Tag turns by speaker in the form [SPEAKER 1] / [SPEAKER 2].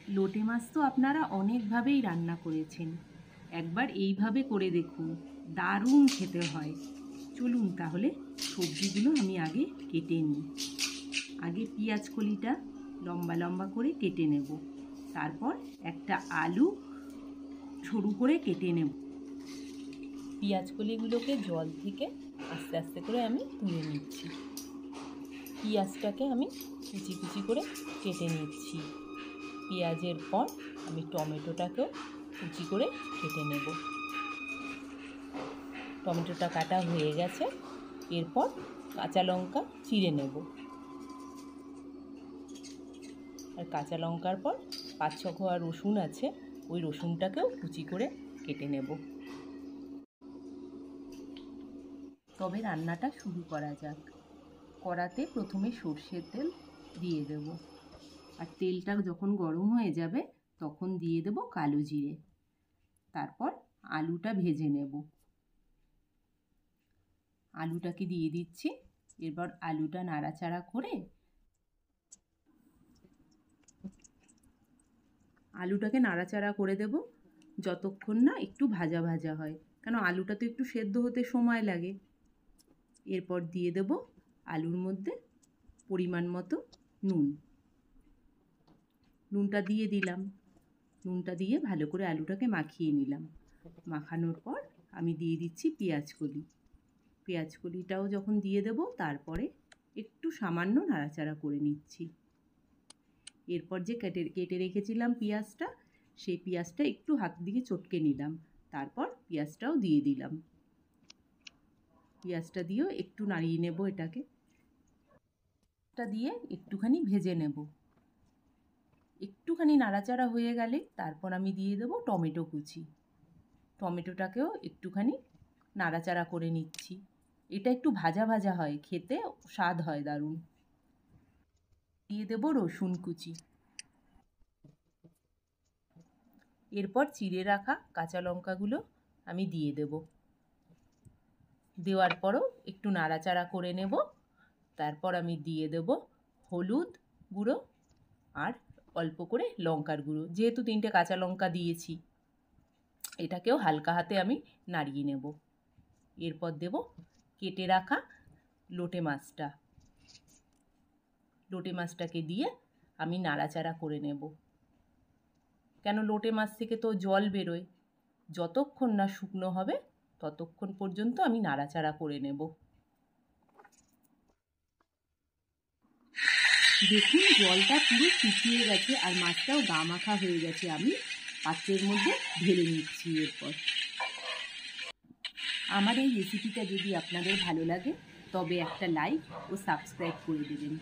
[SPEAKER 1] লোটে মাছ তো আপনারা অনেকভাবেই রান্না করেছেন, একবার এইভাবে করে দেখুন, দারুণ খেতে হয়। চলুন তাহলে সবজিগুলো আমি আগে কেটে নিই। আগে পেঁয়াজ কলিটা লম্বা লম্বা করে কেটে নেব, তারপর একটা আলু সরু করে কেটে নেব। পেঁয়াজ কলিগুলোকে জল থেকে আস্তে আস্তে করে আমি তুলে নিচ্ছি। পেঁয়াজটাকে আমি কুচি কুচি করে কেটে নিচ্ছি। পেঁয়াজের পর আমি টমেটোটাকেও কুচি করে কেটে নেব। টমেটোটা কাটা হয়ে গেছে, এরপর কাঁচা লঙ্কা চিড়ে নেব। আর কাঁচা লঙ্কার পর 5-6 কোয়া রসুন আছে, ওই রসুনটাকেও কুচি করে কেটে নেব। তবে রান্নাটা শুরু করা যাক। কড়াতে প্রথমে সর্ষের তেল দিয়ে দেব, আর তেলটা যখন গরম হয়ে যাবে তখন দিয়ে দেব কালো জিরে। তারপর আলুটা ভেজে নেব। আলুটাকে দিয়ে দিচ্ছি। এরপর আলুটা নাড়াচাড়া করে আলুটাকে নাড়াচাড়া করে দেব যতক্ষণ না একটু ভাজা ভাজা হয়, কেন আলুটা তো একটু সেদ্ধ হতে সময় লাগে। এরপর দিয়ে দেব আলুর মধ্যে পরিমাণ মতো নুন। নুনটা দিয়ে দিলাম। নুনটা দিয়ে ভালো করে আলুটাকে মাখিয়ে নিলাম। মাখানোর পর আমি দিয়ে দিচ্ছি পেঁয়াজ কলি। পেঁয়াজ কলিটাও যখন দিয়ে দেব তারপরে একটু সামান্য নাড়াচাড়া করে নিচ্ছি। এরপর যে কেটে রেখেছিলাম পেঁয়াজটা, সেই পেঁয়াজটা একটু হাত দিয়ে চটকে নিলাম। তারপর পেঁয়াজটাও দিয়ে দিলাম। পেঁয়াজটা দিয়েও একটু নাড়িয়ে নেব এটাকে। এটা দিয়ে একটুখানি ভেজে নেব। একটুখানি নাড়াচাড়া হয়ে গেলে তারপর আমি দিয়ে দেব টমেটো কুচি। টমেটোটাকেও একটুখানি নাড়াচাড়া করে নিচ্ছি। এটা একটু ভাজা ভাজা হয়, খেতে স্বাদ হয় দারুণ। দিয়ে দেব রসুন কুচি। এরপর চিড়ে রাখা কাঁচা লঙ্কাগুলো আমি দিয়ে দেব। দেওয়ার পরও একটু নাড়াচাড়া করে নেব। তারপর আমি দিয়ে দেব হলুদ গুঁড়ো আর অল্প করে লঙ্কার গুঁড়ো। যেহেতু 3টে কাঁচা লঙ্কা দিয়েছি, এটাকেও হালকা হাতে আমি নাড়িয়ে নেব। এরপর দেব কেটে রাখা লোটে মাছটা। লোটে মাছটাকে দিয়ে আমি নাড়াচাড়া করে নেব, কেন লোটে মাছ থেকে তো জল বেরোয়। যতক্ষণ না শুকনো হবে ততক্ষণ পর্যন্ত আমি নাড়াচাড়া করে নেব। দেখুন জলটা পুরো শুকিয়ে গেছে আর মাছটাও গা মাখা হয়ে গেছে। আমি পাত্রের মধ্যে ঢেলে নিচ্ছি। এরপর আমার এই রেসিপিটা যদি আপনাদের ভালো লাগে তবে একটা লাইক ও সাবস্ক্রাইব করে দেবেন।